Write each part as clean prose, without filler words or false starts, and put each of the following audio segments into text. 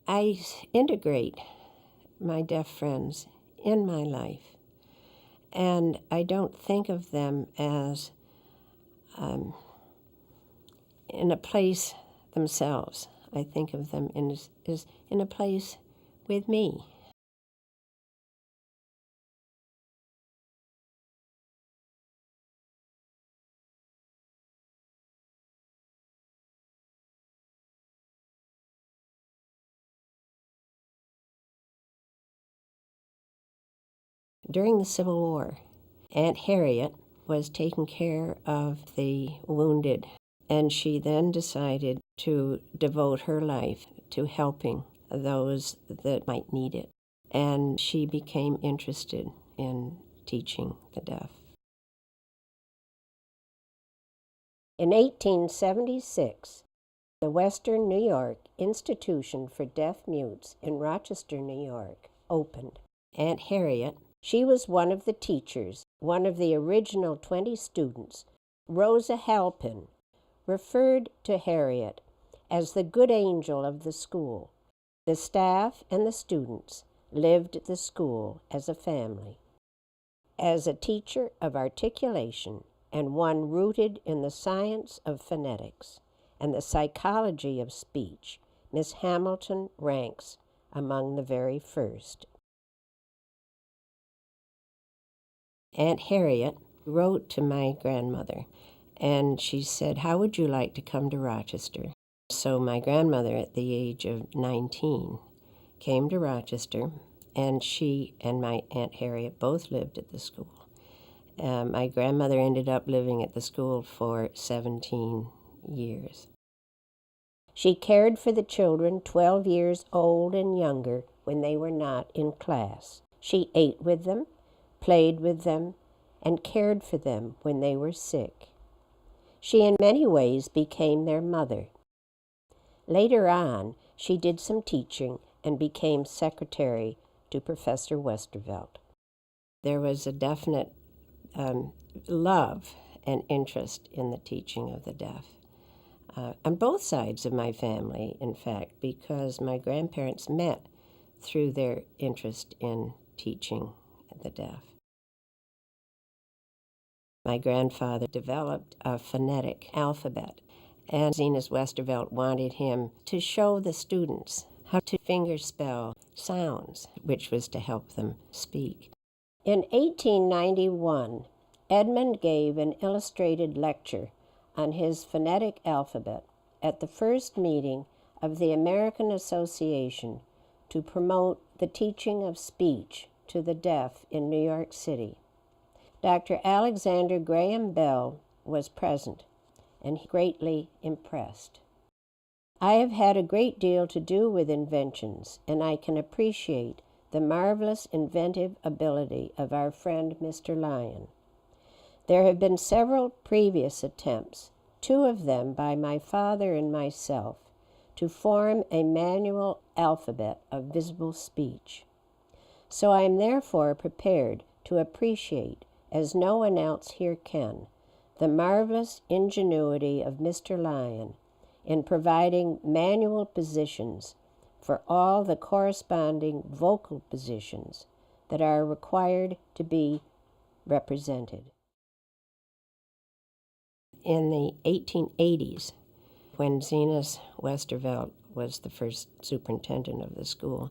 I integrate my deaf friends in my life, and I don't think of them as in a place themselves. I think of them as in a place with me. During the Civil War, Aunt Harriet was taking care of the wounded, and she then decided to devote her life to helping those that might need it. And she became interested in teaching the deaf. In 1876, the Western New York Institution for Deaf Mutes in Rochester, New York, opened. Aunt Harriet, she was one of the teachers, one of the original 20 students. Rosa Halpin referred to Harriet as the good angel of the school. The staff and the students lived at the school as a family. As a teacher of articulation and one rooted in the science of phonetics and the psychology of speech, Miss Hamilton ranks among the very first. Aunt Harriet wrote to my grandmother, and she said, "How would you like to come to Rochester?" So my grandmother, at the age of 19, came to Rochester, and she and my Aunt Harriet both lived at the school. My grandmother ended up living at the school for 17 years. She cared for the children 12 years old and younger when they were not in class. She ate with them, played with them, and cared for them when they were sick. She in many ways became their mother. Later on, she did some teaching and became secretary to Professor Westervelt. There was a definite love and interest in the teaching of the deaf. On both sides of my family, in fact, because my grandparents met through their interest in teaching the deaf. My grandfather developed a phonetic alphabet, and Zenas Westervelt wanted him to show the students how to fingerspell sounds, which was to help them speak. In 1891, Edmund gave an illustrated lecture on his phonetic alphabet at the first meeting of the American Association to promote the teaching of speech to the deaf in New York City. Dr. Alexander Graham Bell was present and greatly impressed. I have had a great deal to do with inventions, and I can appreciate the marvelous inventive ability of our friend Mr. Lyon. There have been several previous attempts, 2 of them by my father and myself, to form a manual alphabet of visible speech. So I am therefore prepared to appreciate, as no one else here can, the marvelous ingenuity of Mr. Lyon in providing manual positions for all the corresponding vocal positions that are required to be represented. In the 1880s, when Zenas Westervelt was the first superintendent of the school,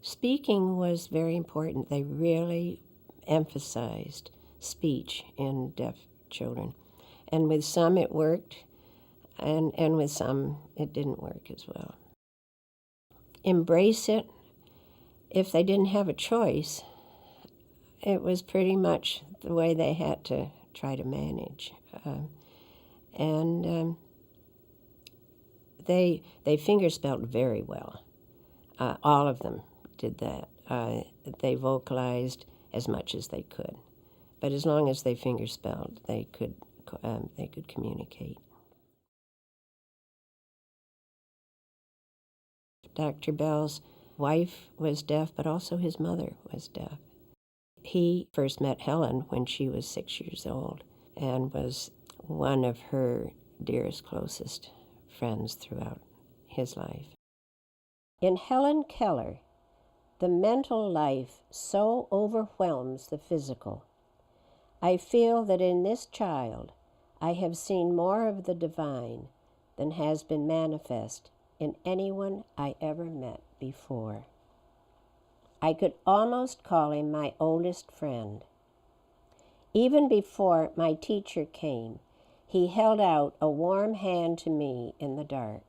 speaking was very important. They really emphasized speech in deaf children. And with some it worked, and with some it didn't work as well. Embrace it. If they didn't have a choice, it was pretty much the way they had to try to manage. They fingerspelled very well. All of them did that. They vocalized as much as they could, but as long as they fingerspelled, they could communicate. Dr. Bell's wife was deaf, but also his mother was deaf. He first met Helen when she was 6 years old and was one of her dearest, closest friends throughout his life. In Helen Keller, the mental life so overwhelms the physical. I feel that in this child I have seen more of the divine than has been manifest in anyone I ever met before. I could almost call him my oldest friend. Even before my teacher came, he held out a warm hand to me in the dark.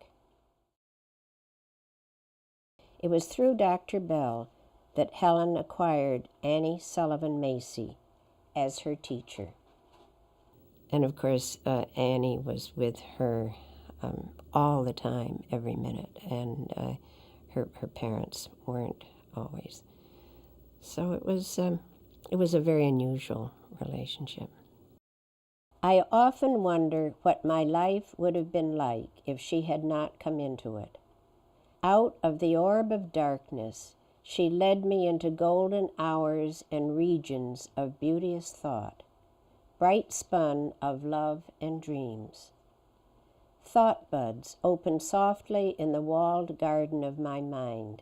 It was through Dr. Bell that Helen acquired Annie Sullivan Macy as her teacher. And of course, Annie was with her all the time, every minute, and her parents weren't always. So it was a very unusual relationship. I often wonder what my life would have been like if she had not come into it. Out of the orb of darkness, she led me into golden hours and regions of beauteous thought, bright spun of love and dreams. Thought buds opened softly in the walled garden of my mind.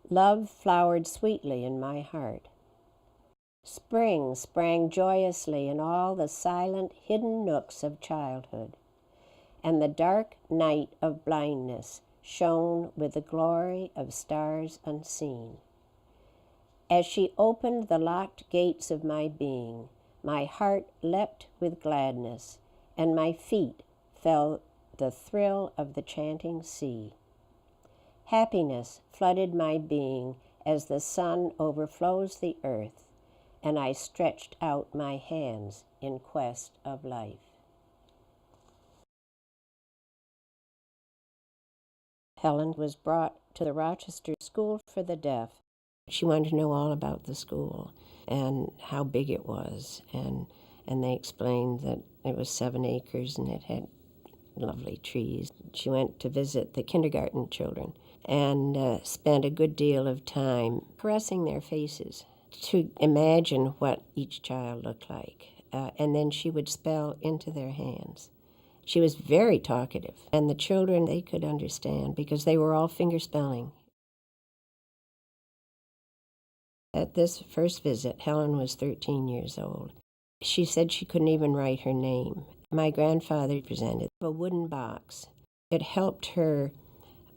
Love flowered sweetly in my heart. Spring sprang joyously in all the silent, hidden nooks of childhood, and the dark night of blindness shone with the glory of stars unseen. As she opened the locked gates of my being, my heart leapt with gladness, and my feet felt the thrill of the chanting sea. Happiness flooded my being as the sun overflows the earth, and I stretched out my hands in quest of life. Helen was brought to the Rochester School for the Deaf. She wanted to know all about the school and how big it was, and they explained that it was 7 acres and it had lovely trees. She went to visit the kindergarten children and spent a good deal of time caressing their faces to imagine what each child looked like, and then she would spell into their hands. She was very talkative, and the children, they could understand because they were all finger spelling. At this first visit, Helen was 13 years old. She said she couldn't even write her name. My grandfather presented a wooden box. It helped her,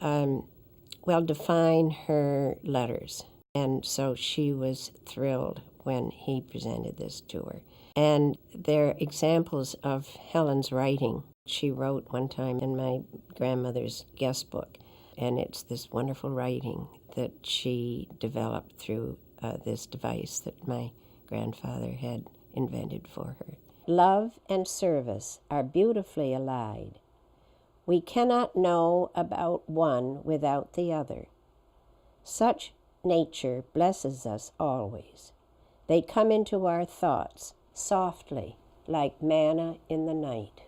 define her letters. And so she was thrilled when he presented this to her. And they're examples of Helen's writing. She wrote one time in my grandmother's guest book, and it's this wonderful writing that she developed through this device that my grandfather had invented for her. Love and service are beautifully allied. We cannot know about one without the other. Such nature blesses us always. They come into our thoughts softly, like manna in the night.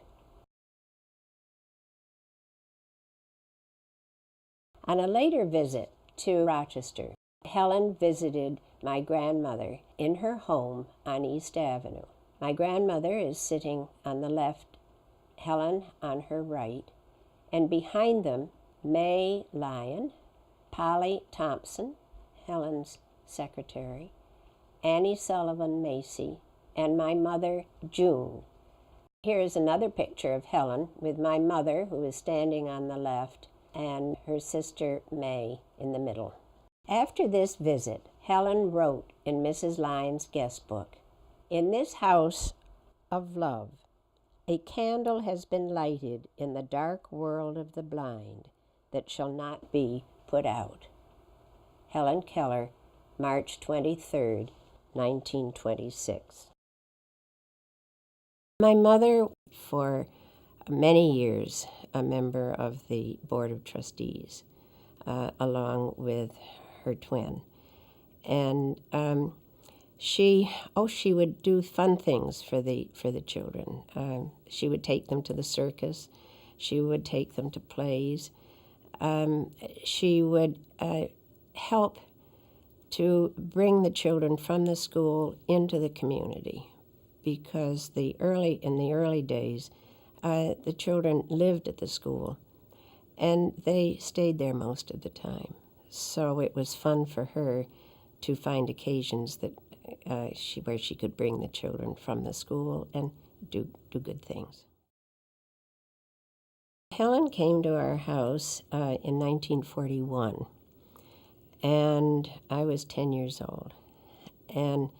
On a later visit to Rochester, Helen visited my grandmother in her home on East Avenue. My grandmother is sitting on the left, Helen on her right, and behind them, May Lyon, Polly Thompson, Helen's secretary, Annie Sullivan Macy, and my mother, June. Here is another picture of Helen with my mother, who is standing on the left, and her sister, May, in the middle. After this visit, Helen wrote in Mrs. Lyon's guest book, "In this house of love, a candle has been lighted in the dark world of the blind that shall not be put out." Helen Keller, March 23, 1926. My mother, for many years, a member of the Board of Trustees, along with her twin. And she would do fun things for the children. She would take them to the circus. She would take them to plays. She would help to bring the children from the school into the community, because in the early days, the children lived at the school, And they stayed there most of the time. So it was fun for her to find occasions that where she could bring the children from the school and do good things. Helen came to our house in 1941, and I was 10 years old, and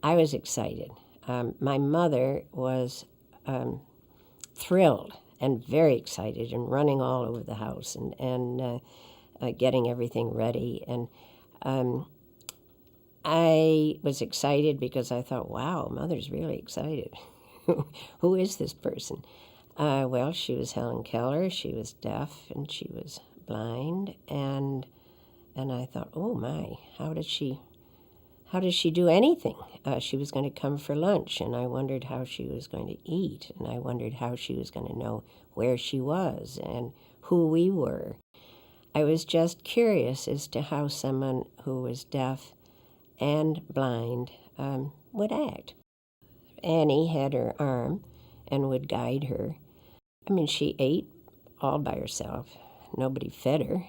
I was excited. My mother was thrilled and very excited and running all over the house and getting everything ready. And I was excited because I thought, wow, Mother's really excited. Who is this person? Well, she was Helen Keller. She was deaf and she was blind. And I thought, oh my, how does she do anything? She was going to come for lunch, and I wondered how she was going to eat, and I wondered how she was going to know where she was and who we were. I was just curious as to how someone who was deaf and blind would act. Annie had her arm and would guide her. I mean, she ate all by herself. Nobody fed her.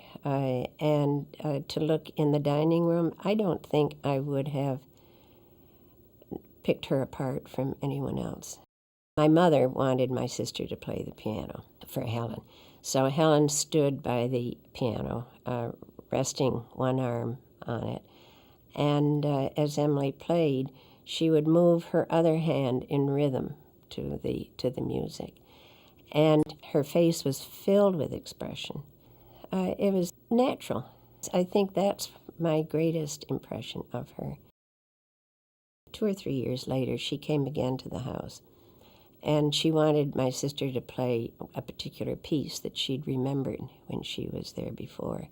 And to look in the dining room, I don't think I would have picked her apart from anyone else. My mother wanted my sister to play the piano for Helen. So Helen stood by the piano, resting one arm on it. And as Emily played, she would move her other hand in rhythm to the music. And her face was filled with expression. It was natural. I think that's my greatest impression of her. 2 or 3 years later, she came again to the house, and she wanted my sister to play a particular piece that she'd remembered when she was there before.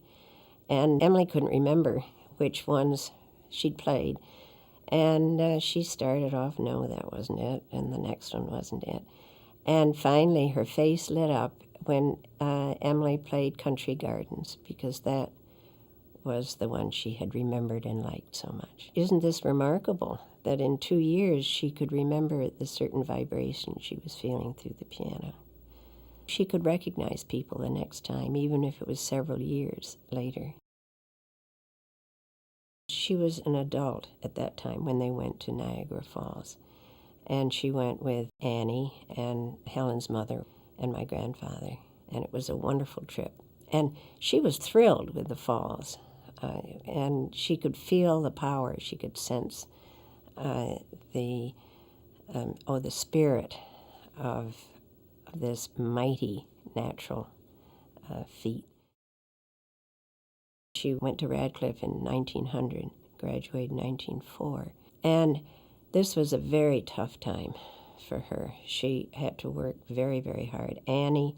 And Emily couldn't remember which ones she'd played, and she started off, no, that wasn't it, and the next one wasn't it. And finally, her face lit up when Emily played Country Gardens, because that was the one she had remembered and liked so much. Isn't this remarkable that in 2 years she could remember the certain vibration she was feeling through the piano? She could recognize people the next time, even if it was several years later. She was an adult at that time when they went to Niagara Falls. And she went with Annie and Helen's mother and my grandfather. And it was a wonderful trip. And she was thrilled with the falls. And she could feel the power. She could sense the spirit of this mighty natural feat. She went to Radcliffe in 1900, graduated in 1904. And this was a very tough time for her. She had to work very, very hard. Annie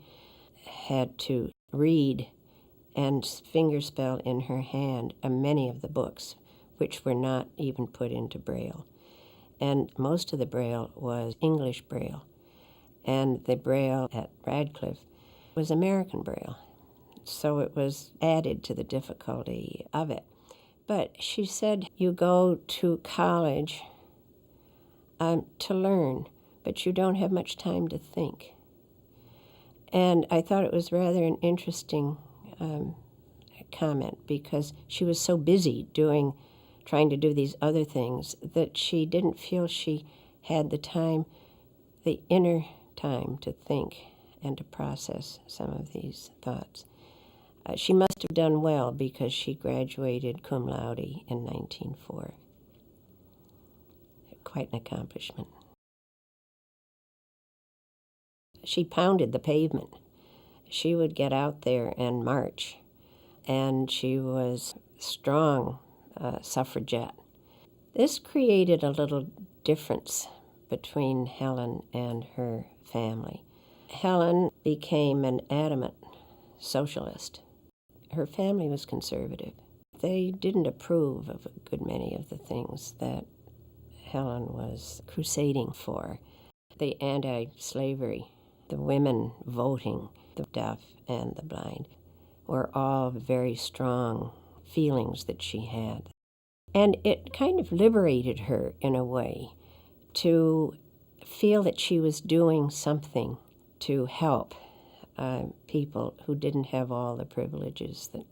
had to read and fingerspell in her hand many of the books, which were not even put into Braille. And most of the Braille was English Braille. And the Braille at Radcliffe was American Braille. So it was added to the difficulty of it. But she said, you go to college to learn, but you don't have much time to think. And I thought it was rather an interesting comment, because she was so busy trying to do these other things, that she didn't feel she had the inner time to think and to process some of these thoughts. She must have done well, because she graduated cum laude in 1904. Quite an accomplishment. She pounded the pavement. She would get out there and march, and she was a strong suffragette. This created a little difference between Helen and her family. Helen became an adamant socialist. Her family was conservative. They didn't approve of a good many of the things that Helen was crusading for. The anti-slavery, the women voting, the deaf and the blind, were all very strong feelings that she had. And it kind of liberated her in a way to feel that she was doing something to help people who didn't have all the privileges that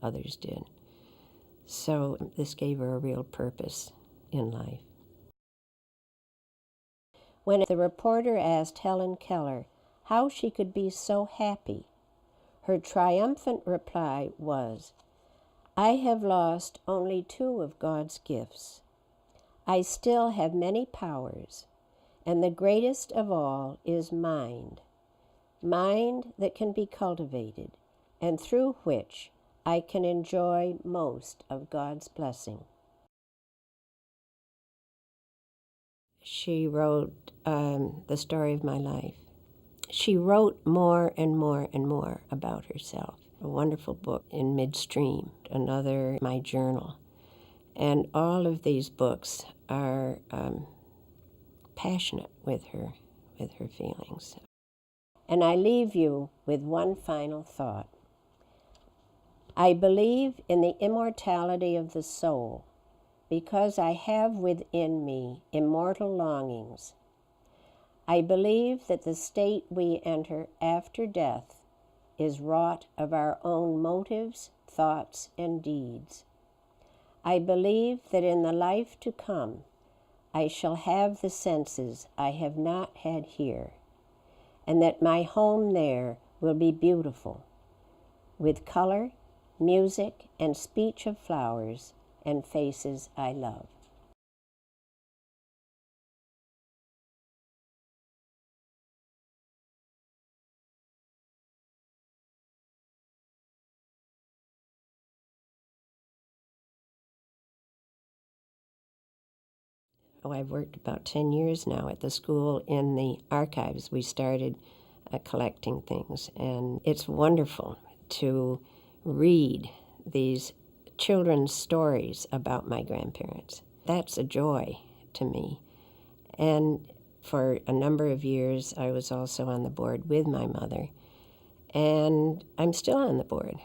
others did. So this gave her a real purpose in life. When the reporter asked Helen Keller how she could be so happy, her triumphant reply was, "I have lost only 2 of God's gifts. I still have many powers, and the greatest of all is mind that can be cultivated, and through which I can enjoy most of God's blessing." She wrote The Story of My Life. She wrote more and more and more about herself. A wonderful book in Midstream, another My Journal. And all of these books are passionate with her feelings. And I leave you with one final thought. I believe in the immortality of the soul because I have within me immortal longings. I believe that the state we enter after death is wrought of our own motives, thoughts, and deeds. I believe that in the life to come, I shall have the senses I have not had here, and that my home there will be beautiful, with color, music, and speech of flowers and faces I love. Oh, I've worked about 10 years now at the school in the archives. We started collecting things, and it's wonderful to read these children's stories about my grandparents. That's a joy to me. And for a number of years, I was also on the board with my mother, and I'm still on the board.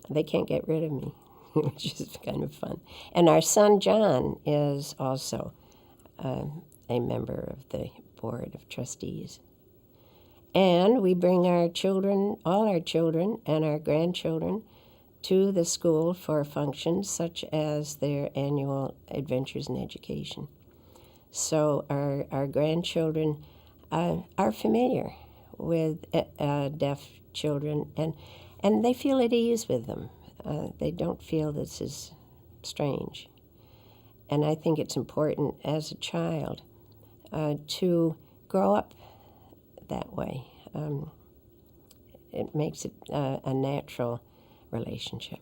They can't get rid of me, which is kind of fun. And our son, John, is also a member of the Board of Trustees. And we bring our children, all our children and our grandchildren, to the school for functions such as their annual Adventures in Education. So our grandchildren are familiar with deaf children, and they feel at ease with them. They don't feel this is strange. And I think it's important as a child to grow up that way. It makes it a natural relationship.